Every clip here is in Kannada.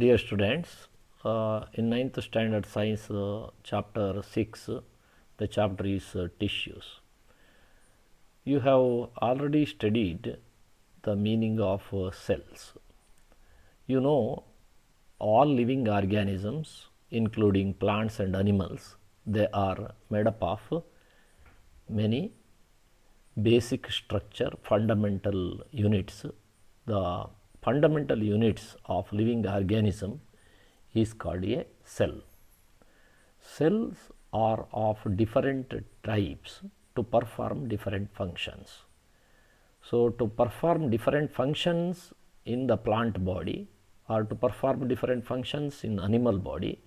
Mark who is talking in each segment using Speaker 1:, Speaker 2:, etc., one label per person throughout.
Speaker 1: Dear students, in 9th standard science chapter 6, the chapter is tissues. You have already studied the meaning of cells. You know all living organisms including plants and animals, they are made up of many basic structure, fundamental units. The fundamental units of living organism is called a cell. Cells are of different types to perform different functions. So, to perform different functions in the plant body or to perform different functions in animal body,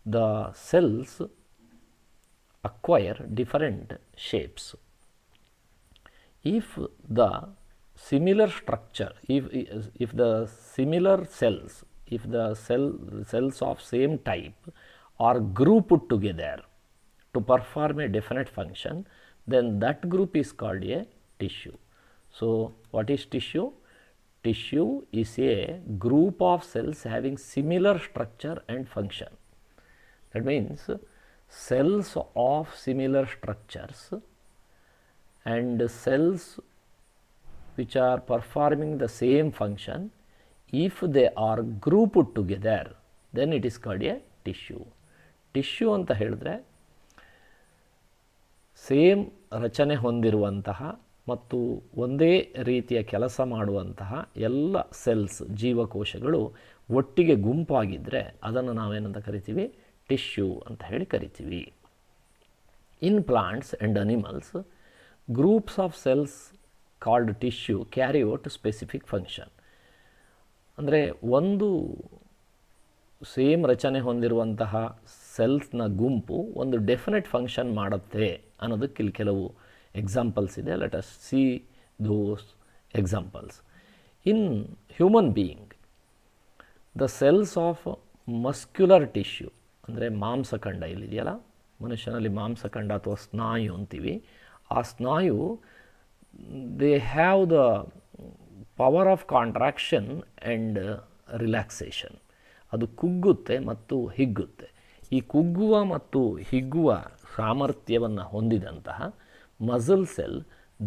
Speaker 1: the cells acquire different shapes. If the similar structure, if the similar cells, if the cells of same type are grouped together to perform a definite function, then that group is called a tissue. So, what is tissue? Tissue is a group of cells having similar structure and function. That means cells of similar structures and cells which are performing the same function, if they are grouped together, then it is called a tissue. Tissue ಅಂತ ಹೇಳಿದ್ರೆ ಸೇಮ್ ರಚನೆ ಹೊಂದಿರುವಂತಹ ಮತ್ತು ಒಂದೇ ರೀತಿಯ ಕೆಲಸ ಮಾಡುವಂತಹ ಎಲ್ಲ ಸೆಲ್ಸ್ ಜೀವಕೋಶಗಳು ಒಟ್ಟಿಗೆ ಗುಂಪಾಗಿದ್ದರೆ ಅದನ್ನು ನಾವೇನಂತ ಕರಿತೀವಿ? ಟಿಶ್ಯೂ ಅಂತ ಹೇಳಿ ಕರಿತೀವಿ. ಇನ್ plants and animals, groups of cells called tissue carry out specific function. ಅಂದರೆ ಒಂದು ಸೇಮ್ ರಚನೆ ಹೊಂದಿರುವಂತಹ ಸೆಲ್ಸ್ನ ಗುಂಪು ಒಂದು ಡೆಫಿನೆಟ್ ಫಂಕ್ಷನ್ ಮಾಡುತ್ತೆ ಅನ್ನೋದಕ್ಕೆ ಇಲ್ಲಿ ಕೆಲವು ಎಕ್ಸಾಂಪಲ್ಸ್ ಇದೆ. Let us see those examples. In human being, the cells of muscular tissue ಅಂದರೆ ಮಾಂಸಖಂಡ ಇಲ್ಲಿದೆಯಲ್ಲ, ಮನುಷ್ಯನಲ್ಲಿ ಮಾಂಸಖಂಡ ಅಥವಾ ಸ್ನಾಯು ಅಂತೀವಿ. ಆ ಸ್ನಾಯು they have the power of contraction and relaxation. ಅದು ಕುಗ್ಗುತ್ತೆ ಮತ್ತು ಹಿಗ್ಗುತ್ತೆ. ಈ ಕುಗ್ಗುವ ಮತ್ತು ಹಿಗ್ಗುವ ಸಾಮರ್ಥ್ಯವನ್ನು ಹೊಂದಿದಂತಹ muscle cell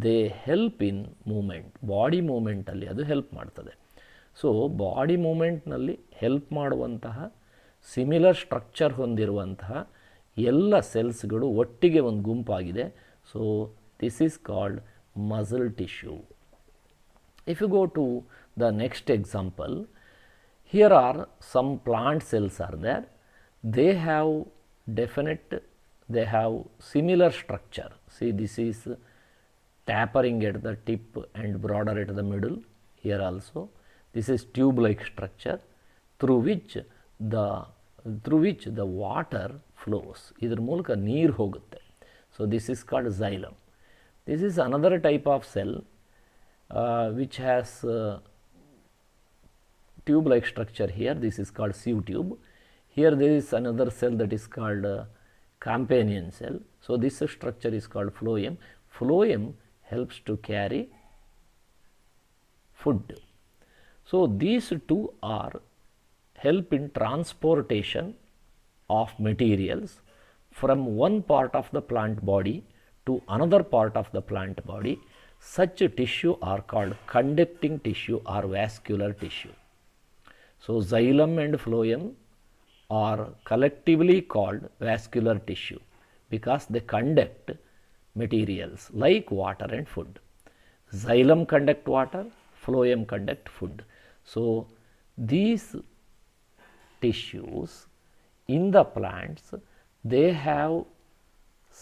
Speaker 1: they help in movement, body ಮೂಮೆಂಟಲ್ಲಿ ಅದು ಹೆಲ್ಪ್ ಮಾಡ್ತದೆ. ಸೊ ಬಾಡಿ ಮೂಮೆಂಟ್ನಲ್ಲಿ ಹೆಲ್ಪ್ ಮಾಡುವಂತಹ ಸಿಮಿಲರ್ ಸ್ಟ್ರಕ್ಚರ್ ಹೊಂದಿರುವಂತಹ ಎಲ್ಲ ಸೆಲ್ಸ್ಗಳು ಒಟ್ಟಿಗೆ ಒಂದು ಗುಂಪಾಗಿದೆ. So this is called muscle tissue. If you go to the next example, here are some plant cells are there. They have similar structure. See, this is tapering at the tip and broader at the middle. Here also this is tube like structure through which the water flows. ಇದರ ಮೂಲಕ ನೀರು ಹೋಗುತ್ತೆ. So this is called xylem. This is another type of cell which has tube like structure here. This is called sieve tube. Here there is another cell that is called companion cell. So this structure is called phloem. Phloem helps to carry food. So these two are help in transportation of materials from one part of the plant body to another part of the plant body. Such tissue are called conducting tissue or vascular tissue. So xylem and phloem are collectively called vascular tissue because they conduct materials like water and food. Xylem conduct water, phloem conduct food. So these tissues in the plants, they have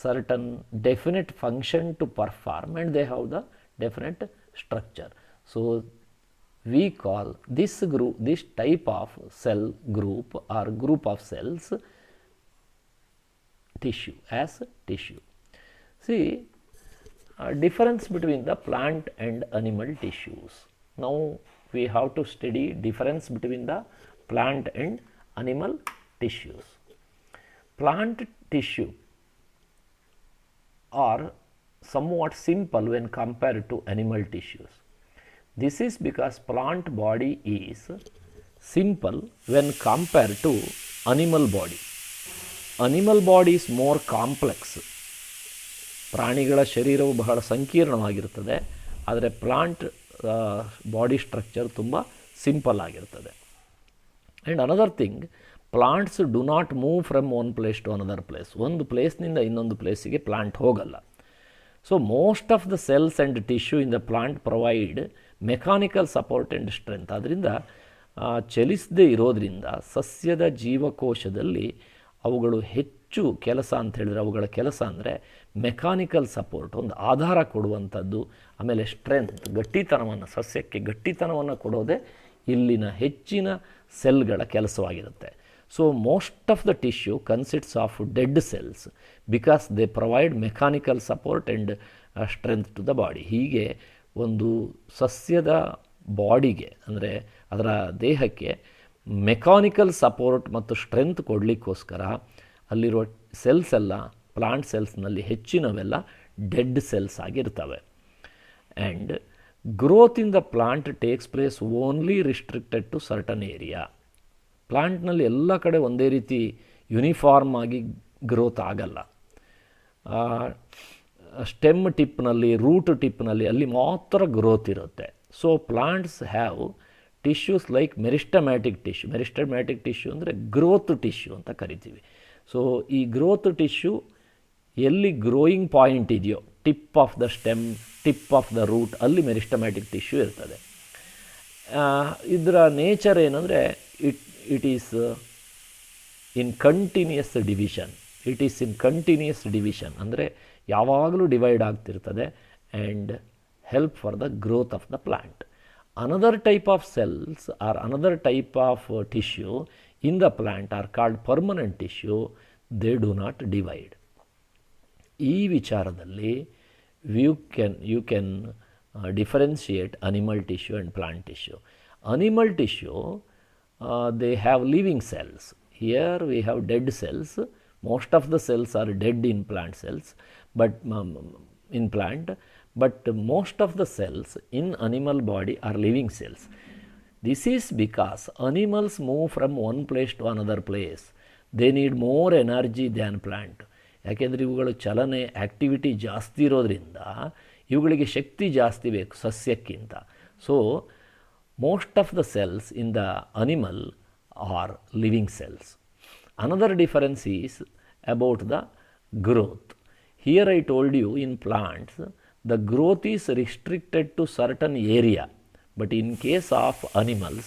Speaker 1: certain definite function to perform and they have the definite structure. So we call this group, this type of cell group or group of cells, tissue, as tissue. See, difference between the plant and animal tissues. Now we have to study difference between the plant and animal tissues. Plant tissue are somewhat simple when compared to animal tissues. This is because plant body is simple when compared to animal body. Animal body is more complex. ಪ್ರಾಣಿಗಳ ಶರೀರವು ಬಹಳ ಸಂಕೀರ್ಣವಾಗಿರುತ್ತದೆ, ಆದರೆ ಪ್ಲಾಂಟ್ ಬಾಡಿ ಸ್ಟ್ರಕ್ಚರ್ ತುಂಬ ಸಿಂಪಲ್ ಆಗಿರ್ತದೆ. And another thing, plants do not move from one place to another place. ಒಂದು ಪ್ಲೇಸ್ನಿಂದ ಇನ್ನೊಂದು ಪ್ಲೇಸಿಗೆ ಪ್ಲಾಂಟ್ ಹೋಗಲ್ಲ. So most of the cells and tissue in the plant provide mechanical support and strength. ಅದರಿಂದ ಚಲಿಸದೇ ಇರೋದರಿಂದ ಸಸ್ಯದ ಜೀವಕೋಶದಲ್ಲಿ ಅವುಗಳು ಹೆಚ್ಚು ಕೆಲಸ ಅಂತ ಹೇಳಿದರೆ, ಅವುಗಳ ಕೆಲಸ ಅಂದರೆ ಮೆಕ್ಯಾನಿಕಲ್ ಸಪೋರ್ಟ್, ಒಂದು ಆಧಾರ ಕೊಡುವಂಥದ್ದು, ಆಮೇಲೆ ಸ್ಟ್ರೆಂತ್, ಗಟ್ಟಿತನವನ್ನು, ಸಸ್ಯಕ್ಕೆ ಗಟ್ಟಿತನವನ್ನು ಕೊಡೋದೇ ಇಲ್ಲಿನ ಹೆಚ್ಚಿನ ಸೆಲ್ಗಳ ಕೆಲಸವಾಗಿರುತ್ತೆ. So most of the tissue consists of dead cells because they provide mechanical support and strength to the body. ಹೀಗೆ ಒಂದು ಸಸ್ಯದ ಬಾಡಿಗೆ, ಅಂದರೆ ಅದರ ದೇಹಕ್ಕೆ ಮೆಕ್ಯಾನಿಕಲ್ ಸಪೋರ್ಟ್ ಮತ್ತು ಸ್ಟ್ರೆಂತ್ ಕೊಡಲಿಕ್ಕೋಸ್ಕರ ಅಲ್ಲಿರುವ ಸೆಲ್ಸ್ ಎಲ್ಲ, ಪ್ಲಾಂಟ್ ಸೆಲ್ಸ್ನಲ್ಲಿ ಹೆಚ್ಚಿನವೆಲ್ಲ ಡೆಡ್ ಸೆಲ್ಸ್ ಆಗಿರ್ತವೆ. And growth in the plant takes place only restricted to certain area. ಪ್ಲಾಂಟ್ನಲ್ಲಿ ಎಲ್ಲ ಕಡೆ ಒಂದೇ ರೀತಿ ಯೂನಿಫಾರ್ಮ್ ಆಗಿ ಗ್ರೋತ್ ಆಗಲ್ಲ. ಸ್ಟೆಮ್ ಟಿಪ್ನಲ್ಲಿ, ರೂಟ್ ಟಿಪ್ನಲ್ಲಿ ಅಲ್ಲಿ ಮಾತ್ರ ಗ್ರೋತ್ ಇರುತ್ತೆ. So plants have tissues like meristematic tissue. Meristematic tissue ಅಂದರೆ ಗ್ರೋತ್ ಟಿಶ್ಯೂ ಅಂತ ಕರಿತೀವಿ. ಸೊ ಈ ಗ್ರೋತ್ ಟಿಶ್ಯೂ ಎಲ್ಲಿ ಗ್ರೋಯಿಂಗ್ ಪಾಯಿಂಟ್ ಇದೆಯೋ, tip of the stem, tip of the root, ಅಲ್ಲಿ ಮೆರಿಸ್ಟಮ್ಯಾಟಿಕ್ ಟಿಶ್ಯೂ ಇರ್ತದೆ. ಇದರ ನೇಚರ್ ಏನಂದರೆ it is in continuous division. It is in continuous division ಅಂದರೆ ಯಾವಾಗಲೂ ಡಿವೈಡ್ ಆಗ್ತಿರ್ತದೆ and help for the growth of the plant. Another type of cells or another type of tissue in the plant are called permanent tissue. They do not divide. ಈ ವಿಚಾರದಲ್ಲಿ you can differentiate animal tissue and plant tissue. Animal tissue, they have living cells. Here we have dead cells. Most of the cells are dead in plant cells, but in plant. But most of the cells in animal body are living cells. This is because animals move from one place to another place. They need more energy than plant. ಯಾಕೆಂದರೆ ಇವುಗಳ ಚಲನೆ, ಆ್ಯಕ್ಟಿವಿಟಿ ಜಾಸ್ತಿ ಇರೋದ್ರಿಂದ ಇವುಗಳಿಗೆ ಶಕ್ತಿ ಜಾಸ್ತಿ ಬೇಕು ಸಸ್ಯಕ್ಕಿಂತ. So most of the cells in the animal are living cells. Another difference is about the growth. Here I told you in plants the growth is restricted to certain area, but in case of animals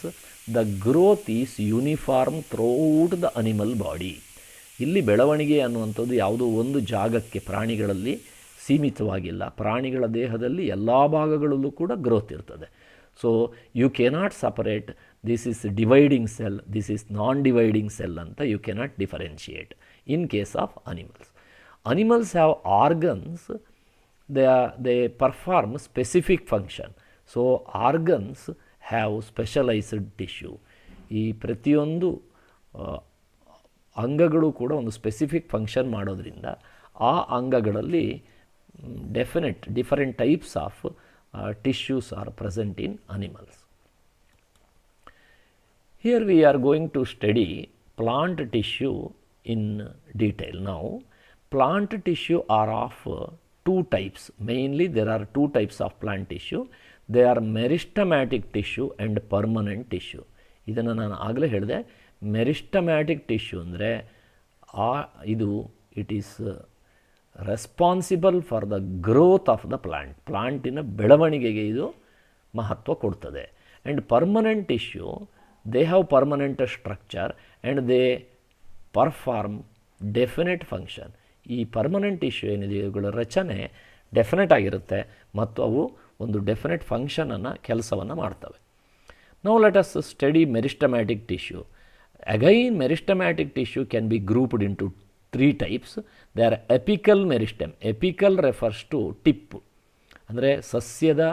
Speaker 1: the growth is uniform throughout the animal body. ಇಲ್ಲಿ ಬೆಳವಣಿಗೆ ಅನ್ನುವಂಥದ್ದು ಯಾವುದೋ ಒಂದು ಜಾಗಕ್ಕೆ ಪ್ರಾಣಿಗಳಲ್ಲಿ ಸೀಮಿತವಾಗಿಲ್ಲ. ಪ್ರಾಣಿಗಳ ದೇಹದಲ್ಲಿ ಎಲ್ಲ ಭಾಗಗಳಲ್ಲೂ ಕೂಡ ಗ್ರೋತ್ ಇರ್ತದೆ. So you cannot separate this is dividing cell, this is non dividing cell ಅಂತ you cannot differentiate in case of animals. Animals have organs. They perform specific function. So organs have specialized tissue. ಈ ಪ್ರತಿಯೊಂದು ಅಂಗಗಳು ಕೂಡ ಒಂದು ಸ್ಪೆಸಿಫಿಕ್ ಫಂಕ್ಷನ್ ಮಾಡೋದ್ರಿಂದ ಆ ಅಂಗಗಳಲ್ಲಿ different types of tissues are present in animals. Here we are going to study plant tissue in detail. Now plant tissue are of two types. Mainly there are two types of plant tissue. They are meristematic tissue and permanent tissue. ಇದನ್ನು ನಾನು ಆಗಲೇ ಹೇಳಿದೆ. ಮೆರಿಸ್ಟಮ್ಯಾಟಿಕ್ ಟಿಶ್ಯೂ ಅಂದರೆ ಇದು it is responsible for the growth of the plant. ಪ್ಲಾಂಟಿನ ಬೆಳವಣಿಗೆಗೆ ಇದು ಮಹತ್ವ ಕೊಡ್ತದೆ. And permanent tissue, they have permanent structure and they perform definite function. ಈ ಪರ್ಮನೆಂಟ್ ಟಿಶ್ಯೂ ಏನಿದೆ ಇವುಗಳ ರಚನೆ ಡೆಫಿನೆಟ್ ಆಗಿರುತ್ತೆ ಮತ್ತು ಅವು ಒಂದು ಡೆಫಿನೆಟ್ ಫಂಕ್ಷನನ್ನು, ಕೆಲಸವನ್ನು ಮಾಡ್ತವೆ. Now let us study meristematic tissue. Again meristematic tissue can be grouped in to 3 types. They are apical meristem. Apical refers to tip, ಅಂದರೆ ಸಸ್ಯದ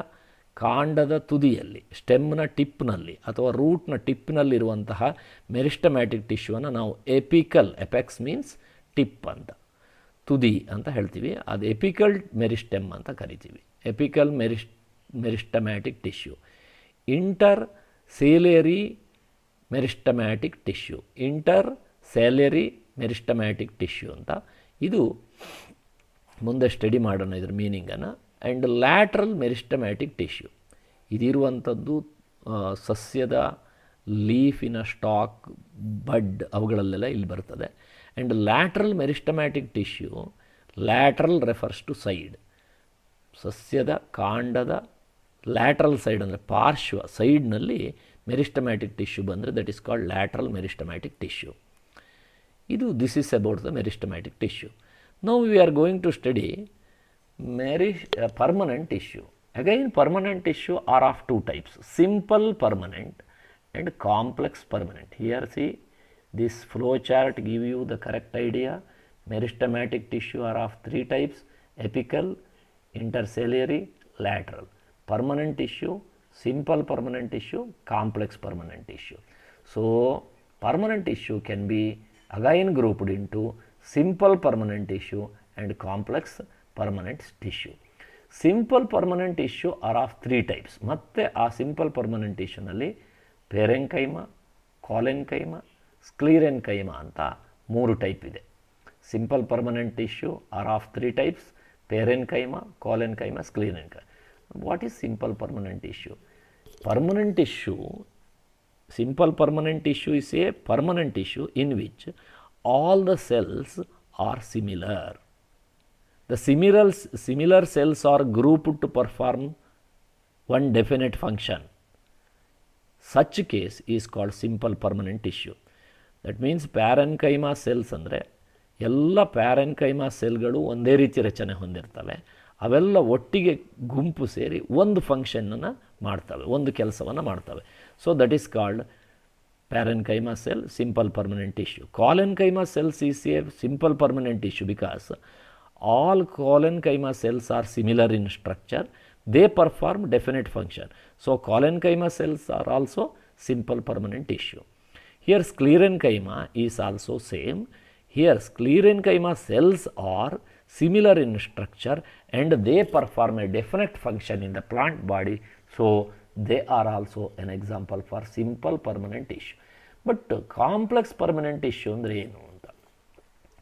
Speaker 1: ಕಾಂಡದ ತುದಿಯಲ್ಲಿ, ಸ್ಟೆಮ್ನ ಟಿಪ್ನಲ್ಲಿ ಅಥವಾ ರೂಟ್ನ ಟಿಪ್ನಲ್ಲಿರುವಂತಹ ಮೆರಿಸ್ಟಮ್ಯಾಟಿಕ್ ಟಿಶ್ಯೂವನ್ನು ನಾವು ಎಪಿಕಲ್, ಎಪೆಕ್ಸ್ ಮೀನ್ಸ್ ಟಿಪ್ ಅಂತ, ತುದಿ ಅಂತ ಹೇಳ್ತೀವಿ. ಅದು ಎಪಿಕಲ್ ಮೆರಿಸ್ಟೆಮ್ ಅಂತ ಕರಿತೀವಿ. Apical meristematic tissue. Intercalary meristematic tissue, intercalary meristematic tissue ಅಂತ. ಇದು ಮುಂದೆ ಸ್ಟಡಿ ಮಾಡೋಣ ಇದರ ಮೀನಿಂಗನ್ನು. ಆ್ಯಂಡ್ ಲ್ಯಾಟ್ರಲ್ ಮೆರಿಸ್ಟಮ್ಯಾಟಿಕ್ ಟಿಶ್ಯೂ, ಇದಿರುವಂಥದ್ದು ಸಸ್ಯದ ಲೀಫಿನ ಸ್ಟಾಕ್, ಬಡ್, ಅವುಗಳಲ್ಲೆಲ್ಲ ಇಲ್ಲಿ ಬರ್ತದೆ. And lateral meristematic tissue, lateral refers to side, ಸಸ್ಯದ ಕಾಂಡದ ಲ್ಯಾಟ್ರಲ್ ಸೈಡ್ ಅಂದರೆ ಪಾರ್ಶ್ವ ಸೈಡ್ನಲ್ಲಿ ಮೆರಿಸ್ಟಮ್ಯಾಟಿಕ್ ಟಿಶ್ಯೂ ಬಂದರೆ that is called lateral meristematic tissue. ಇದು this is about the meristematic tissue. Now we are going to study permanent tissue. Again, permanent tissue are of two types, simple permanent and complex permanent. Here see, this flow chart give you the correct idea. Meristematic tissue are of three types, apical, intercellary, lateral. Permanent tissue, simple permanent tissue, complex permanent tissue. So permanent tissue can be again grouped into simple permanent tissue and complex permanent tissue. Simple permanent tissue are of three types. ಮತ್ತೆ ಆ ಸಿಂಪಲ್ ಪರ್ಮನೆಂಟ್ ಟಿಶ್ಯೂನಲ್ಲಿ ಪೇರೆನ್ಕೈಮ, ಕಾಲೆನ್ಕೈಮ, ಸ್ಕ್ಲೀರೆನ್ಕೈಮ ಅಂತ 3 ಟೈಪ್ ಇದೆ. Simple permanent tissue are of 3 types, parenchyma, collenchyma, sclerenchyma. What is simple permanent tissue? Permanent tissue, simple permanent tissue is a permanent tissue in which all the cells are similar. The similar cells are grouped to perform one definite function. Such case is called simple permanent tissue. That means parenchyma cells ಅಂದರೆ ಎಲ್ಲ ಪ್ಯಾರೆನ್ಕೈಮಾ ಸೆಲ್ಗಳು ಒಂದೇ ರೀತಿ ರಚನೆ ಹೊಂದಿರ್ತವೆ. ಅವೆಲ್ಲ ಒಟ್ಟಿಗೆ ಗುಂಪು ಸೇರಿ ಒಂದು ಫಂಕ್ಷನನ್ನು ಮಾಡ್ತವೆ, ಒಂದು ಕೆಲಸವನ್ನು ಮಾಡ್ತವೆ. So that is called parenchyma cell, simple permanent tissue. Collenchyma cells is a simple permanent tissue because all collenchyma cells are similar in structure. They perform definite function. So collenchyma cells are also simple permanent tissue. Here sclerenchyma is also same. Here sclerenchyma cells are similar in structure and they perform a definite function in the plant body. So they are also an example for simple permanent tissue. But complex permanent tissue ಅಂದರೆ ಏನು ಅಂತ?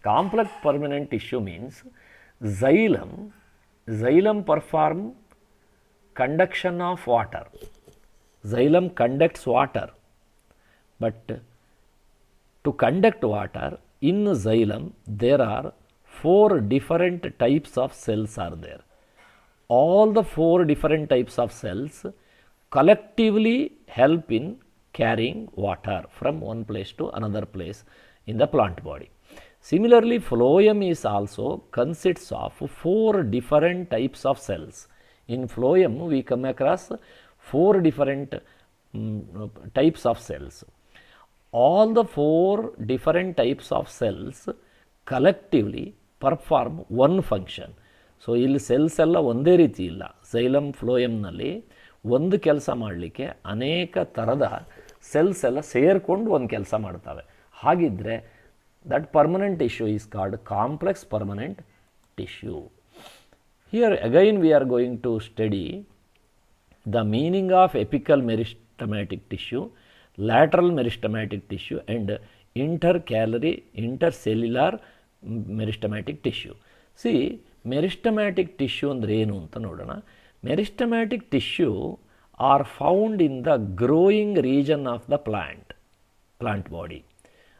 Speaker 1: Complex permanent tissue means xylem perform conduction of water. Xylem conducts water, but to conduct water in xylem there are 4 different types of cells are there. All the 4 different types of cells collectively help in carrying water from one place to another place in the plant body. Similarly, phloem is also consists of 4 different types of cells. In phloem we come across 4 different types of cells. All the 4 different types of cells collectively perform one function. So ಇಲ್ಲಿ ಸೆಲ್ಸ್ ಎಲ್ಲ ಒಂದೇ ರೀತಿ ಇಲ್ಲ. ಝೈಲಮ್ ಫ್ಲೋಯಮ್ನಲ್ಲಿ ಒಂದು ಕೆಲಸ ಮಾಡಲಿಕ್ಕೆ ಅನೇಕ ಥರದ ಸೆಲ್ಸ್ ಎಲ್ಲ ಸೇರಿಕೊಂಡು ಒಂದು ಕೆಲಸ ಮಾಡ್ತವೆ. ಹಾಗಿದ್ದರೆ that permanent tissue is called complex permanent tissue. Here again we are going to study the meaning of apical meristematic tissue, lateral meristematic tissue and intercellular meristematic tissue. See meristematic tissue ಅಂದರೆ ಏನು ಅಂತ ನೋಡೋಣ. Meristematic tissue are found in the growing region of the plant body.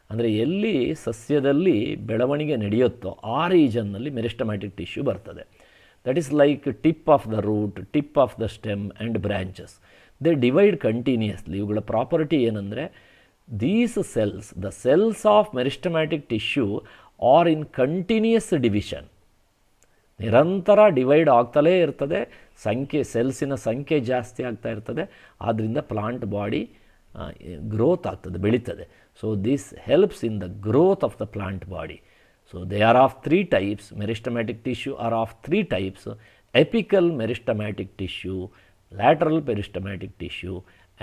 Speaker 1: ಅಂದರೆ ಎಲ್ಲಿ ಸಸ್ಯದಲ್ಲಿ ಬೆಳವಣಿಗೆ ನಡೆಯುತ್ತೋ ಆ ರೀಜನ್ನಲ್ಲಿ ಮೆರಿಸ್ಟಮ್ಯಾಟಿಕ್ ಟಿಶ್ಯೂ ಬರ್ತದೆ. That is like tip of the root, tip of the stem and branches. They divide continuously. ಇವುಗಳ ಪ್ರಾಪರ್ಟಿ ಏನಂದರೆ these cells, the cells of meristematic tissue are in continuous division. ನಿರಂತರ ಡಿವೈಡ್ ಆಗ್ತಲೇ ಇರ್ತದೆ, ಸೆಲ್ಸಿನ ಸಂಖ್ಯೆ ಜಾಸ್ತಿ ಆಗ್ತಾ ಇರ್ತದೆ. ಆದ್ದರಿಂದ ಪ್ಲಾಂಟ್ ಬಾಡಿ ಗ್ರೋತ್ ಆಗ್ತದೆ, ಬೆಳೀತದೆ. So this helps in the growth of the plant body. So they are of 3 types. Meristematic tissue are of 3 types: apical meristematic tissue, lateral meristematic tissue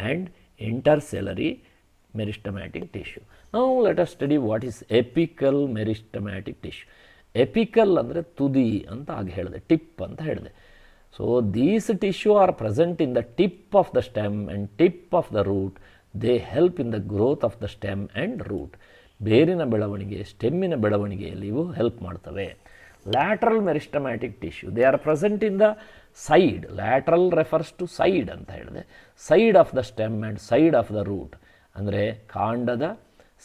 Speaker 1: and intercalary meristematic tissue. Now let us study what is apical meristematic tissue. Apical ಅಂದರೆ ತುದಿ ಅಂತ ಆಗಿ ಹೇಳಿದೆ, ಟಿಪ್ ಅಂತ ಹೇಳಿದೆ. So these tissue are present in the tip of the stem and tip of the root. They help in the growth of the stem and root. ಬೇರಿನ ಬೆಳವಣಿಗೆ, ಸ್ಟೆಮ್ಮಿನ ಬೆಳವಣಿಗೆಯಲ್ಲಿ ಇವು ಹೆಲ್ಪ್ ಮಾಡ್ತವೆ. Lateral meristematic tissue, they are present in the side. Lateral refers to side ಅಂತ ಹೇಳಿದೆ. Side of the stem and side of the root, ಅಂದರೆ ಕಾಂಡದ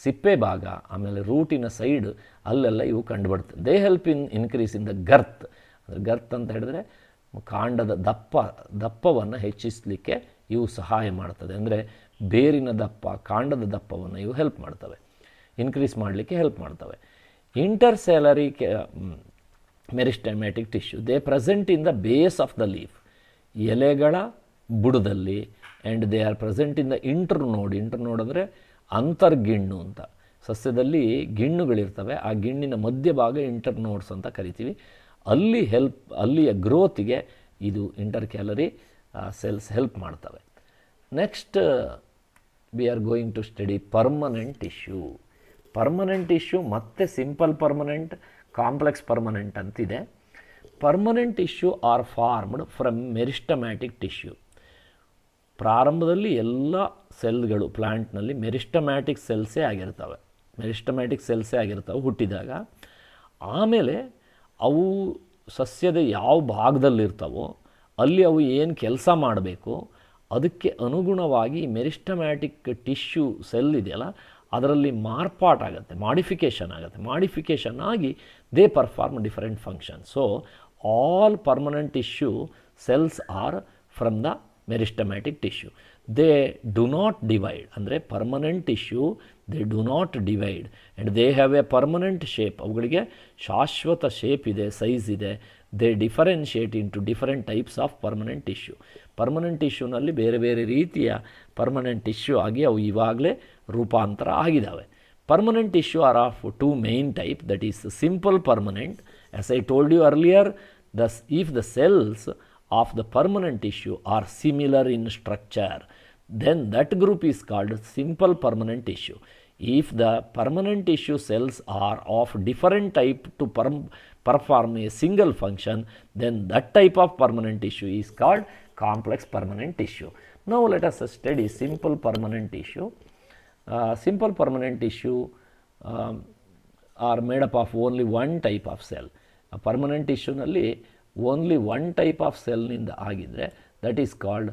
Speaker 1: ಸಿಪ್ಪೆ ಭಾಗ ಆಮೇಲೆ ರೂಟಿನ ಸೈಡ್ ಅಲ್ಲೆಲ್ಲ ಇವು ಕಂಡುಬರ್ತದೆ. They help in increase in the girth. ಅಂದರೆ ಗರ್ತ್ ಅಂತ ಹೇಳಿದ್ರೆ ಕಾಂಡದ ದಪ್ಪವನ್ನು ಹೆಚ್ಚಿಸಲಿಕ್ಕೆ ಇವು ಸಹಾಯ ಮಾಡ್ತದೆ. ಅಂದರೆ ಬೇರಿನ ದಪ್ಪ, ಕಾಂಡದ ದಪ್ಪವನ್ನು ಇವು ಹೆಲ್ಪ್ ಮಾಡ್ತವೆ, ಇನ್ಕ್ರೀಸ್ ಮಾಡಲಿಕ್ಕೆ ಹೆಲ್ಪ್ ಮಾಡ್ತವೆ. Intercalary meristematic tissue, they present in the base of the leaf, ಎಲೆಗಳ ಬುಡದಲ್ಲಿ. And they are present in the internode. Internode ಅಂದರೆ ಅಂತರ್ಗಿಣ್ಣು ಅಂತ. ಸಸ್ಯದಲ್ಲಿ ಗಿಣ್ಣುಗಳಿರ್ತವೆ, ಆ ಗಿಣ್ಣಿನ ಮಧ್ಯಭಾಗ ಇಂಟರ್ನೋಡ್ಸ್ ಅಂತ ಕರಿತೀವಿ. ಅಲ್ಲಿಯ ಗ್ರೋತಿಗೆ ಇದು ಇಂಟರ್ಕ್ಯಾಲರಿ ಸೆಲ್ಸ್ ಹೆಲ್ಪ್ ಮಾಡ್ತವೆ. Next we are going to study permanent tissue. Permanent tissue ಮತ್ತು ಸಿಂಪಲ್ ಪರ್ಮನೆಂಟ್, ಕಾಂಪ್ಲೆಕ್ಸ್ ಪರ್ಮನೆಂಟ್ ಅಂತಿದೆ. Permanent tissue are formed from meristematic tissue. ಪ್ರಾರಂಭದಲ್ಲಿ ಎಲ್ಲ ಸೆಲ್ಗಳು ಪ್ಲ್ಯಾಂಟ್ನಲ್ಲಿ ಮೆರಿಸ್ಟಮ್ಯಾಟಿಕ್ ಸೆಲ್ಸೇ ಆಗಿರ್ತವೆ ಹುಟ್ಟಿದಾಗ. ಆಮೇಲೆ ಅವು ಸಸ್ಯದ ಯಾವ ಭಾಗದಲ್ಲಿರ್ತಾವೋ ಅಲ್ಲಿ ಅವು ಏನು ಕೆಲಸ ಮಾಡಬೇಕು ಅದಕ್ಕೆ ಅನುಗುಣವಾಗಿ ಮೆರಿಸ್ಟಮ್ಯಾಟಿಕ್ ಟಿಶ್ಯೂ ಸೆಲ್ ಇದೆಯಲ್ಲ ಅದರಲ್ಲಿ ಮಾರ್ಪಾಟಾಗುತ್ತೆ, ಮಾಡಿಫಿಕೇಷನ್ ಆಗಿ they perform different function. So all permanent tissue cells are from the meristematic tissue. They do not divide. ಅಂದರೆ permanent tissue they do not divide and they have a permanent shape. ಅವುಗಳಿಗೆ ಶಾಶ್ವತ ಶೇಪ್ ಇದೆ, ಸೈಜ್ ಇದೆ. They differentiate into different types of permanent tissue. Permanent ಟಿಶ್ಯೂನಲ್ಲಿ ಬೇರೆ ಬೇರೆ ರೀತಿಯ ಪರ್ಮನೆಂಟ್ ಟಿಶ್ಯೂ ಆಗಿ ಅವು ಇವಾಗಲೇ ರೂಪಾಂತರ ಆಗಿದ್ದಾವೆ. Permanent tissue are of two main type, that is simple permanent. As I told you earlier, if the cells of the permanent tissue are similar in structure, then that group is called simple permanent tissue. If the permanent tissue cells are of different type to perform a single function, then that type of permanent tissue is called complex permanent tissue. Now let us study simple permanent tissue. Simple permanent tissue are made up of only one type of cell. Permanent ಟಿಶ್ಯೂನಲ್ಲಿ ಓನ್ಲಿ ಒನ್ ಟೈಪ್ ಆಫ್ ಸೆಲ್ನಿಂದ ಆಗಿದ್ದರೆ that is called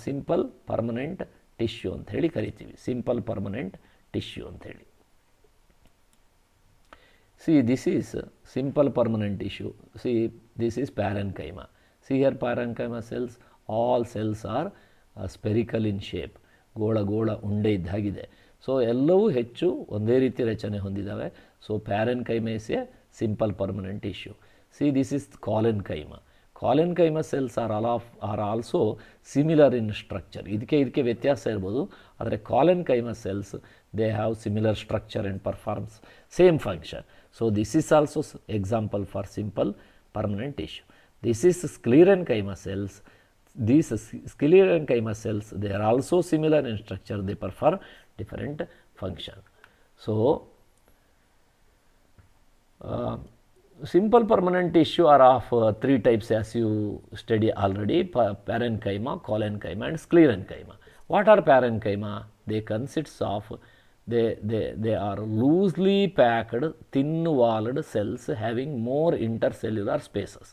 Speaker 1: simple permanent tissue ಅಂತ ಹೇಳಿ ಕರಿತೀವಿ. ಸಿಂಪಲ್ ಪರ್ಮನೆಂಟ್ ಟಿಶ್ಯೂ ಅಂಥೇಳಿ. See this is simple permanent tissue. See this is parenchyma. See here parenchyma cells, all cells are spherical in shape. ಗೋಳ ಉಂಡೆ ಇದ್ದಾಗಿದೆ. ಸೊ ಎಲ್ಲವೂ ಹೆಚ್ಚು ಒಂದೇ ರೀತಿ ರಚನೆ ಹೊಂದಿದ್ದಾವೆ. So parenchyma is a simple permanent tissue. See, this is collenchyma. Collenchyma cells are also similar in structure. ಇದಕ್ಕೆ ವ್ಯತ್ಯಾಸ ಇರ್ಬೋದು, ಆದರೆ collenchyma cells they have similar structure and performs same function. So this is also example for simple permanent tissue. This is sclerenchyma cells. These sclerenchyma cells, they are also similar in structure, they perform different function. So simple permanent tissue are of three types as you study already: parenchyma, collenchyma and sclerenchyma. What are parenchyma? They consist of they are loosely packed thin-walled cells having more intercellular spaces.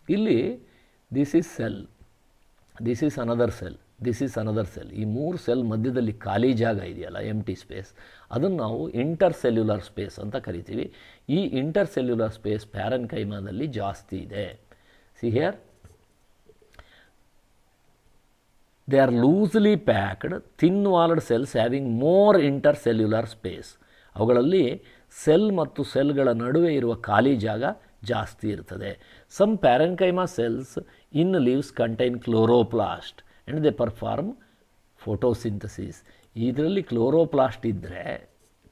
Speaker 1: Illi this is cell, this is another cell, this is another cell. ಈ ಮೂರು ಸೆಲ್ ಮಧ್ಯದಲ್ಲಿ ಖಾಲಿ ಜಾಗ ಇದೆಯಲ್ಲ, ಎಂಟಿ ಸ್ಪೇಸ್, ಅದನ್ನು ನಾವು ಇಂಟರ್ಸೆಲ್ಯುಲರ್ ಸ್ಪೇಸ್ ಅಂತ ಕರಿತೀವಿ. ಈ ಇಂಟರ್ಸೆಲ್ಯುಲರ್ ಸ್ಪೇಸ್ ಪ್ಯಾರೆನ್ಕೈಮಾದಲ್ಲಿ ಜಾಸ್ತಿ ಇದೆ. See here, they are loosely packed thin walled cells having more intercellular space. ಅವುಗಳಲ್ಲಿ ಸೆಲ್ ಮತ್ತು ಸೆಲ್ಗಳ ನಡುವೆ ಇರುವ ಖಾಲಿ ಜಾಗ ಜಾಸ್ತಿ ಇರ್ತದೆ. Some parenchyma cells in leaves contain chloroplast and they perform photosynthesis. ಇದರಲ್ಲಿ ಕ್ಲೋರೋಪ್ಲಾಸ್ಟ್ ಇದ್ದರೆ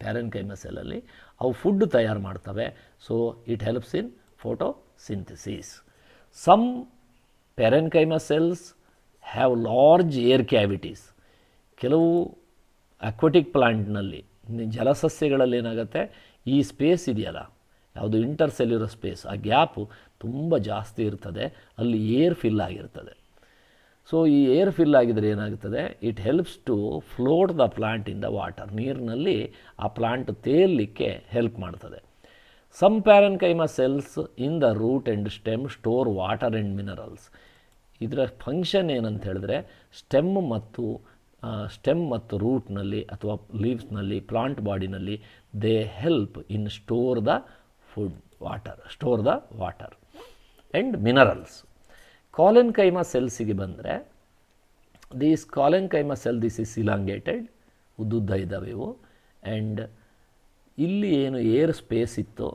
Speaker 1: ಪ್ಯಾರೆನ್ಕೈಮಾ ಸೆಲ್ಲಲ್ಲಿ ಅವು ಫುಡ್ ತಯಾರು ಮಾಡ್ತವೆ. So it helps in photosynthesis. Some parenchyma cells have large air cavities. ಕೆಲವು ಅಕ್ವಾಟಿಕ್ ಪ್ಲಾಂಟ್ನಲ್ಲಿ, ಜಲಸಸ್ಯಗಳಲ್ಲಿ ಏನಾಗುತ್ತೆ, ಈ ಸ್ಪೇಸ್ ಇದೆಯಲ್ಲ, ಯಾವುದು ಇಂಟರ್ಸೆಲ್ಯುಲರ್ ಸ್ಪೇಸ್, ಆ ಗ್ಯಾಪು ತುಂಬ ಜಾಸ್ತಿ ಇರ್ತದೆ, ಅಲ್ಲಿ ಏರ್ ಫಿಲ್ ಆಗಿರ್ತದೆ. ಸೊ ಈ ಏರ್ ಫಿಲ್ ಆಗಿದರೆ ಏನಾಗುತ್ತದೆ, it helps to float the plant in the water, ನೀರಿನಲ್ಲಿ ಆ ಪ್ಲಾಂಟ್ ತೇಲಲಿಕ್ಕೆ ಹೆಲ್ಪ್ ಮಾಡ್ತದೆ. Some parenchyma cells in the root and stem store water and minerals. ಇದರ ಫಂಕ್ಷನ್ ಏನಂತ ಹೇಳಿದ್ರೆ ಸ್ಟೆಮ್ ಮತ್ತು ರೂಟ್ನಲ್ಲಿ ಅಥವಾ ಲೀವ್ಸ್ನಲ್ಲಿ, ಪ್ಲಾಂಟ್ ಬಾಡಿನಲ್ಲಿ they help in store the water and minerals. Collenchyma ಸೆಲ್ಸಿಗೆ ಬಂದರೆ, these collenchyma cell this is elongated, ಉದ್ದುದ್ದ ಇದ್ದಾವೆ ಇವು. ಆ್ಯಂಡ್ ಇಲ್ಲಿ ಏನು ಏರ್ ಸ್ಪೇಸ್ ಇತ್ತು,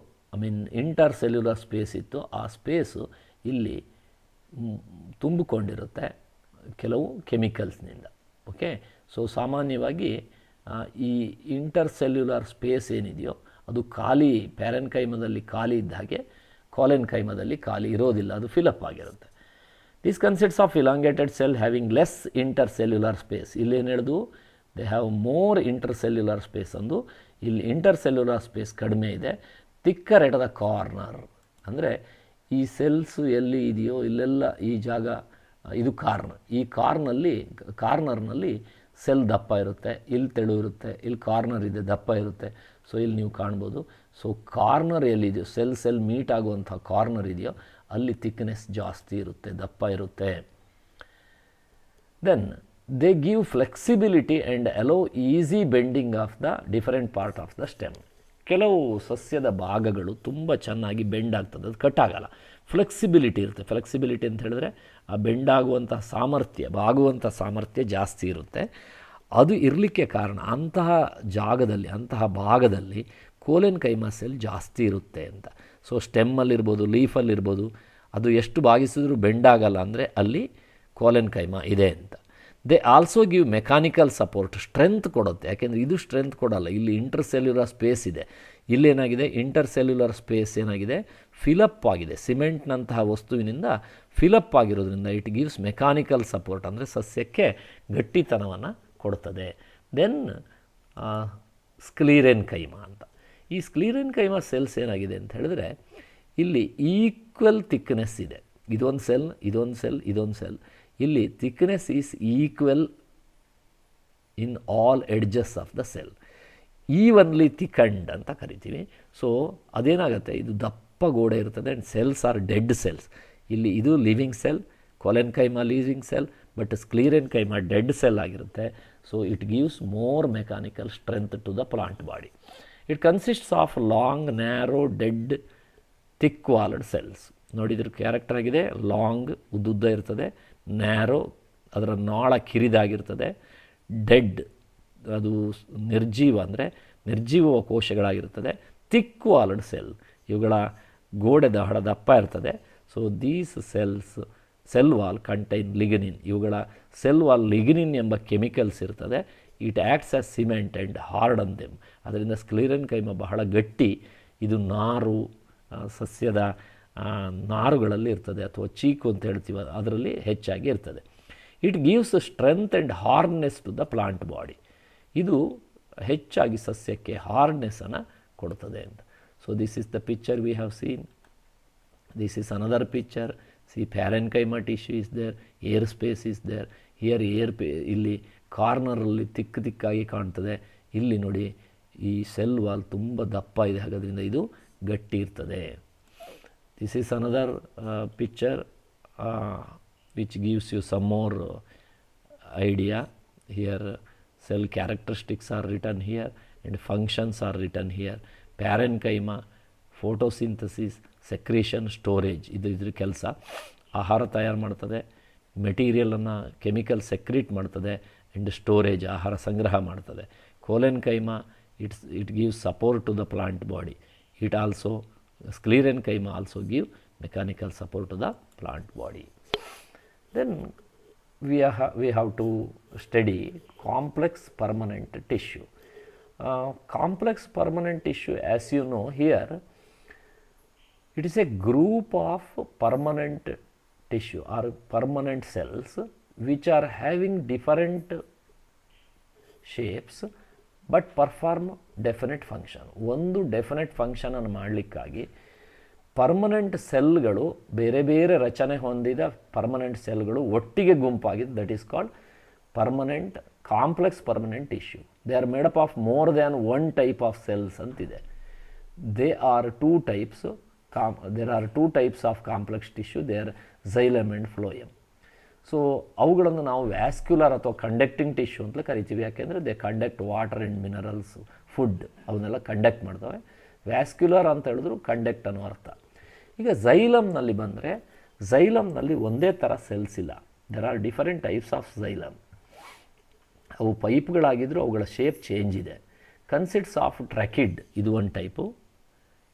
Speaker 1: ಇಂಟರ್ ಸೆಲ್ಯುಲರ್ ಸ್ಪೇಸ್ ಇತ್ತು, ಆ ಸ್ಪೇಸು ಇಲ್ಲಿ ತುಂಬಿಕೊಂಡಿರುತ್ತೆ ಕೆಲವು ಕೆಮಿಕಲ್ಸ್ನಿಂದ. ಓಕೆ, ಸೊ ಸಾಮಾನ್ಯವಾಗಿ ಈ ಇಂಟರ್ ಸೆಲ್ಯುಲರ್ ಸ್ಪೇಸ್ ಏನಿದೆಯೋ ಅದು ಖಾಲಿ, ಪ್ಯಾರೆನ್ಕೈಮದಲ್ಲಿ ಖಾಲಿ ಇದ್ದ ಹಾಗೆ ಕಾಲೆನ್ಕೈಮದಲ್ಲಿ ಖಾಲಿ ಇರೋದಿಲ್ಲ, ಅದು ಫಿಲಪ್ ಆಗಿರುತ್ತೆ. This consists of elongated cell having less intercellular space. ಇಲ್ಲೇನು ಹೇಳಿದು, they have more intercellular space ಅಂದು. ಇಲ್ಲಿ ಇಂಟರ್ ಸೆಲ್ಯುಲರ್ ಸ್ಪೇಸ್ ಕಡಿಮೆ ಇದೆ. ತಿಕ್ಕರ್ ಎಟ್ ದ ಕಾರ್ನರ್, ಅಂದರೆ ಈ ಸೆಲ್ಸು ಎಲ್ಲಿ ಇದೆಯೋ ಇಲ್ಲೆಲ್ಲ ಈ ಜಾಗ, ಇದು ಕಾರ್ನರ್, ಈ ಕಾರ್ನರ್ನಲ್ಲಿ ಸೆಲ್ ದಪ್ಪ ಇರುತ್ತೆ, ಇಲ್ಲಿ ತೆಳು ಇರುತ್ತೆ, ಇಲ್ಲಿ ಕಾರ್ನರ್ ಇದೆ ದಪ್ಪ ಇರುತ್ತೆ. ಸೊ ಇಲ್ಲಿ ನೀವು ಕಾಣ್ಬೋದು. ಸೊ ಕಾರ್ನರ್ ಎಲ್ಲಿದೆಯೋ, ಸೆಲ್ ಮೀಟ್ ಆಗುವಂಥ ಕಾರ್ನರ್ ಇದೆಯೋ ಅಲ್ಲಿ ಥಿಕ್ನೆಸ್ ಜಾಸ್ತಿ ಇರುತ್ತೆ, ದಪ್ಪ ಇರುತ್ತೆ. Then they give flexibility and allow easy bending of the different part of the stem. ಕೆಲವು ಸಸ್ಯದ ಭಾಗಗಳು ತುಂಬ ಚೆನ್ನಾಗಿ ಬೆಂಡ್ ಆಗ್ತದೆ, ಅದು ಕಟ್ ಆಗಲ್ಲ, ಫ್ಲೆಕ್ಸಿಬಿಲಿಟಿ ಇರುತ್ತೆ. ಫ್ಲೆಕ್ಸಿಬಿಲಿಟಿ ಅಂತ ಹೇಳಿದ್ರೆ ಆ ಬೆಂಡಾಗುವಂಥ ಸಾಮರ್ಥ್ಯ, ಬಾಗುವಂಥ ಸಾಮರ್ಥ್ಯ ಜಾಸ್ತಿ ಇರುತ್ತೆ. ಅದು ಇರಲಿಕ್ಕೆ ಕಾರಣ ಅಂತಹ ಜಾಗದಲ್ಲಿ, ಅಂತಹ ಭಾಗದಲ್ಲಿ ಕೋಲೆನ್ಕೈಮಾ ಸೆಲ್ ಜಾಸ್ತಿ ಇರುತ್ತೆ ಅಂತ. ಸೊ ಸ್ಟೆಮ್ಮಲ್ಲಿರ್ಬೋದು, ಲೀಫಲ್ಲಿರ್ಬೋದು, ಅದು ಎಷ್ಟು ಬಾಗಿಸಿದ್ರೂ ಬೆಂಡಾಗಲ್ಲ ಅಂದರೆ ಅಲ್ಲಿ ಕೋಲೆನ್ಕೈಮಾ ಇದೆ ಅಂತ. They also give mechanical support, strength ಕೊಡುತ್ತೆ. ಯಾಕೆಂದರೆ ಇದು ಸ್ಟ್ರೆಂತ್ ಕೊಡಲ್ಲ, ಇಲ್ಲಿ ಇಂಟರ್ ಸೆಲ್ಯುಲರ್ ಸ್ಪೇಸ್ ಇದೆ. ಇಲ್ಲೇನಾಗಿದೆ, ಇಂಟರ್ ಸೆಲ್ಯುಲರ್ ಸ್ಪೇಸ್ ಏನಾಗಿದೆ, ಫಿಲಪ್ ಆಗಿದೆ, ಸಿಮೆಂಟ್ನಂತಹ ವಸ್ತುವಿನಿಂದ ಫಿಲಪ್ ಆಗಿರೋದ್ರಿಂದ ಇಟ್ ಗಿವ್ಸ್ ಮೆಕ್ಯಾನಿಕಲ್ ಸಪೋರ್ಟ್, ಅಂದರೆ ಸಸ್ಯಕ್ಕೆ ಗಟ್ಟಿತನವನ್ನು ಕೊಡ್ತದೆ. ದೆನ್ ಸ್ಕ್ಲೀರೆನ್ಕೈಮಾ ಅಂತ. ಈ ಸ್ಕ್ಲೀರೆನ್ಕೈಮಾ ಸೆಲ್ಸ್ ಏನಾಗಿದೆ ಅಂತ ಹೇಳಿದ್ರೆ ಇಲ್ಲಿ ಈಕ್ವಲ್ ಥಿಕ್ನೆಸ್ ಇದೆ. ಇದೊಂದು ಸೆಲ್, ಇದೊಂದು ಸೆಲ್, ಇದೊಂದು ಸೆಲ್. ಇಲ್ಲಿ thickness is equal in all edges of the cell, evenly thickened ಅಂತ ಕರಿತೀವಿ. ಸೊ ಅದೇನಾಗುತ್ತೆ, ಇದು ದಪ್ಪ ಗೋಡೆ ಇರ್ತದೆ and cells are dead cells. ಇಲ್ಲಿ ಇದು living cell, collenchyma living cell, but sclerenchyma dead cell ಆಗಿರುತ್ತೆ. So it gives more mechanical strength to the plant body. It consists of long, narrow, dead, thick walled cells. ನೋಡಿದ್ರ ಕ್ಯಾರೆಕ್ಟರ್ ಆಗಿದೆ, ಲಾಂಗ್ ಉದ್ದುದ್ದ ಇರ್ತದೆ, ನ್ಯಾರೋ ಅದರ ನಾಳ ಕಿರಿದಾಗಿರ್ತದೆ, ಡೆಡ್ ಅದು ನಿರ್ಜೀವ ಅಂದರೆ ನಿರ್ಜೀವ ಕೋಶಗಳಾಗಿರ್ತದೆ, ಥಿಕ್ ವಾಲ್ಡ್ ಸೆಲ್ ಇವುಗಳ ಗೋಡೆ ಬಹಳ ದಪ್ಪ ಇರ್ತದೆ. So these cell wall contain lignin, ಇವುಗಳ ಸೆಲ್ ವಾಲ್ ಲಿಗನಿನ್ ಎಂಬ ಕೆಮಿಕಲ್ಸ್ ಇರ್ತದೆ. It acts as cement and harden them. ಅದರಿಂದ ಸ್ಕ್ಲೀರೆನ್ಕೈಮಾ ಬಹಳ ಗಟ್ಟಿ, ಇದು ನಾರು, ಸಸ್ಯದ ನಾರುಗಳಲ್ಲಿ ಇರ್ತದೆ, ಅಥವಾ ಚೀಕು ಅಂತ ಹೇಳ್ತೀವಿ, ಅದರಲ್ಲಿ ಹೆಚ್ಚಾಗಿ ಇರ್ತದೆ. It gives strength and hardness to the plant body. ಇದು ಹೆಚ್ಚಾಗಿ ಸಸ್ಯಕ್ಕೆ ಹಾರ್ಡ್ನೆಸ್ಸನ್ನು ಕೊಡ್ತದೆ ಅಂತ. So this is the picture we have seen. This is another picture. See parenchyma tissue is there, air space is there. Here ಇಲ್ಲಿ ಕಾರ್ನರಲ್ಲಿ ತಿಕ್ಕಾಗಿ ಕಾಣ್ತದೆ. ಇಲ್ಲಿ ನೋಡಿ ಈ ಸೆಲ್ ವಾಲ್ ತುಂಬ ದಪ್ಪ ಇದೆ, ಹಾಗಾದ್ರಿಂದ ಇದು ಗಟ್ಟಿ ಇರ್ತದೆ. This is another picture which gives you some more idea. Here cell characteristics are written here and functions are written here. Parenchyma, photosynthesis, secretion, storage, ಇದ್ರ ಕೆಲಸ. ಆಹಾರ ತಯಾರು ಮಾಡ್ತದೆ, ಮೆಟೀರಿಯಲನ್ನು ಕೆಮಿಕಲ್ ಸೆಕ್ರೀಟ್ ಮಾಡ್ತದೆ, ಆ್ಯಂಡ್ ಸ್ಟೋರೇಜ್ ಆಹಾರ ಸಂಗ್ರಹ ಮಾಡ್ತದೆ. Collenchyma it gives support to the plant body. It also sclerenchyma also give mechanical support to the plant body. Then we have to study complex permanent tissue. Complex permanent tissue, as you know here, it is a group of permanent tissue or permanent cells which are having different shapes but perform definite function. ಒಂದು ಡೆಫಿನೆಟ್ ಫಂಕ್ಷನನ್ನು ಮಾಡಲಿಕ್ಕಾಗಿ ಪರ್ಮನೆಂಟ್ ಸೆಲ್ಗಳು ಬೇರೆ ಬೇರೆ ರಚನೆ ಹೊಂದಿದ ಪರ್ಮನೆಂಟ್ ಸೆಲ್ಗಳು ಒಟ್ಟಿಗೆ ಗುಂಪಾಗಿದೆ. That is called permanent complex permanent tissue. They are made up of more than one type of cells ಅಂತಿದೆ. There are two types of complex tissue. They are xylem and phloem. So ಅವುಗಳನ್ನು ನಾವು ವ್ಯಾಸ್ಕ್ಯುಲರ್ ಅಥವಾ ಕಂಡಕ್ಟಿಂಗ್ ಟಿಶ್ಯೂ ಅಂತಲೇ ಕರಿತೀವಿ. ಯಾಕೆಂದರೆ they conduct water and minerals, food ಅವನ್ನೆಲ್ಲ ಕಂಡಕ್ಟ್ ಮಾಡ್ತವೆ. ವ್ಯಾಸ್ಕ್ಯುಲರ್ ಅಂತ ಹೇಳಿದ್ರು ಕಂಡಕ್ಟ್ ಅನ್ನೋ ಅರ್ಥ. ಈಗ ಝೈಲಮ್ನಲ್ಲಿ ಬಂದರೆ, ಝೈಲಮ್ನಲ್ಲಿ ಒಂದೇ ಥರ ಸೆಲ್ಸ್ ಇಲ್ಲ. There are different types of xylem. ಅವು ಪೈಪ್ಗಳಾಗಿದ್ದರೂ ಅವುಗಳ ಶೇಪ್ ಚೇಂಜ್ ಇದೆ. ಕನ್ಸಿಸ್ಟ್ಸ್ ಆಫ್ ಟ್ರ್ಯಾಕಿಡ್, ಇದು ಒಂದು ಟೈಪು,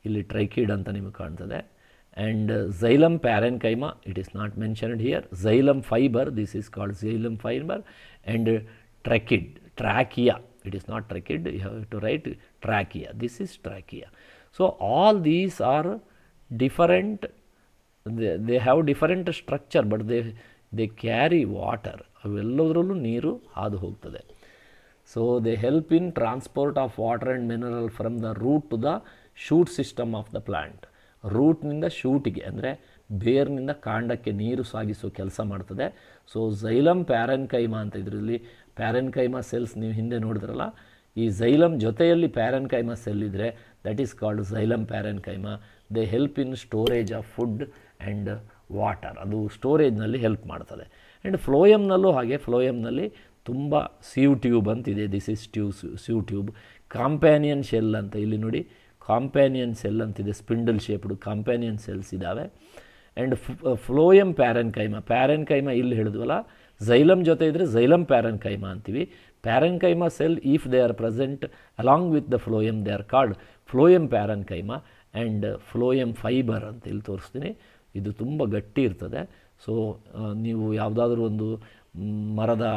Speaker 1: ಇಲ್ಲಿ ಟ್ರೈಕಿಡ್ ಅಂತ ನಿಮಗೆ ಕಾಣ್ತದೆ. And xylem parenchyma, it is not mentioned here. Xylem fibre, this is called xylem fibre. And tracheid, trachea, it is not tracheid, you have to write trachea, this is trachea. So all these are different, they have different structure, but they carry water. ಅವೆಲ್ಲದರಲ್ಲೂ ನೀರು ಹಾದು ಹೋಗ್ತದೆ. So they help in transport of water and mineral from the root to the shoot system of the plant. ರೂಟ್ನಿಂದ ಶೂಟಿಗೆ ಅಂದರೆ ಬೇರ್ನಿಂದ ಕಾಂಡಕ್ಕೆ ನೀರು ಸಾಗಿಸೋ ಕೆಲಸ ಮಾಡ್ತದೆ. ಸೊ ಝೈಲಮ್ ಪ್ಯಾರೆನ್ಕೈಮಾ ಅಂತ, ಇದರಲ್ಲಿ ಪ್ಯಾರೆನ್ಕೈಮಾ ಸೆಲ್ಸ್ ನೀವು ಹಿಂದೆ ನೋಡಿದ್ರಲ್ಲ, ಈ ಝೈಲಮ್ ಜೊತೆಯಲ್ಲಿ ಪ್ಯಾರೆನ್ಕೈಮಾ ಸೆಲ್ ಇದ್ದರೆ that is called xylem parenchyma. They help in storage of food and water, ಅದು ಸ್ಟೋರೇಜ್ನಲ್ಲಿ ಹೆಲ್ಪ್ ಮಾಡ್ತದೆ. ಆ್ಯಂಡ್ ಫ್ಲೋಯಮ್ನಲ್ಲೂ ಹಾಗೆ, ಫ್ಲೋಯಮ್ನಲ್ಲಿ ತುಂಬ ಸಿವ್ ಟ್ಯೂಬ್ ಅಂತಿದೆ. This is sieve tube. Companion cell ಅಂತ ಇಲ್ಲಿ ನೋಡಿ, ಕಾಂಪ್ಯಾನಿಯನ್ ಸೆಲ್ ಅಂತಿದೆ, ಸ್ಪಿಂಡಲ್ ಶೇಪ್ಡು ಕಾಂಪ್ಯಾನಿಯನ್ ಸೆಲ್ಸ್ ಇದ್ದಾವೆ. ಆ್ಯಂಡ್ ಫ್ಲೋಯಮ್ ಪ್ಯಾರೆನ್ಕೈಮಾ, ಪ್ಯಾರೆನ್ಕೈಮಾ ಇಲ್ಲಿ ಹೇಳಿದ್ವಲ್ಲ, ಝೈಲಮ್ ಜೊತೆ ಇದ್ದರೆ ಝೈಲಮ್ ಪ್ಯಾರೆನ್ಕೈಮಾ ಅಂತೀವಿ. Parenchyma cell if they are present along with the phloem, they are called phloem parenchyma. And phloem fibre ಅಂತ ಇಲ್ಲಿ ತೋರಿಸ್ತೀನಿ, ಇದು ತುಂಬ ಗಟ್ಟಿ ಇರ್ತದೆ. ಸೊ ನೀವು ಯಾವುದಾದ್ರೂ ಒಂದು ಮರದ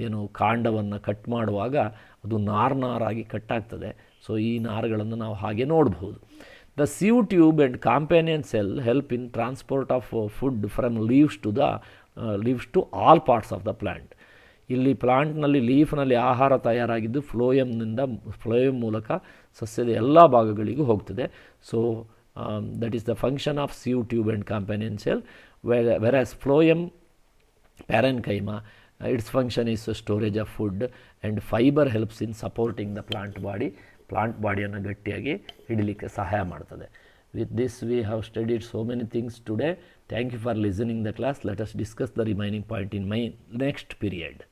Speaker 1: ಏನು ಕಾಂಡವನ್ನು ಕಟ್ ಮಾಡುವಾಗ ಅದು ನಾರಾಗಿ ಕಟ್ಟಾಗ್ತದೆ. ಸೊ ಈ ನಾರುಗಳನ್ನು ನಾವು ಹಾಗೆ ನೋಡ್ಬೋದು. The sieve tube and companion cell help in transport of food from leaves to all parts of the plant. ಇಲ್ಲಿ ಪ್ಲಾಂಟ್ನಲ್ಲಿ ಲೀಫ್ನಲ್ಲಿ ಆಹಾರ ತಯಾರಾಗಿದ್ದು ಫ್ಲೋಯಮ್ ಮೂಲಕ ಸಸ್ಯದ ಎಲ್ಲ ಭಾಗಗಳಿಗೂ ಹೋಗ್ತದೆ. So that is the function of sieve tube and companion cell. Whereas phloem parenchyma, its function is storage of food, and fiber helps in supporting the plant body. Plant ಬಾಡಿಯನ್ನು ಗಟ್ಟಿಯಾಗಿ ಹಿಡಿಲಿಕ್ಕೆ ಸಹಾಯ ಮಾಡ್ತದೆ. With this we have studied so many things today. Thank you for listening the class. Let us discuss the remaining point in my next period.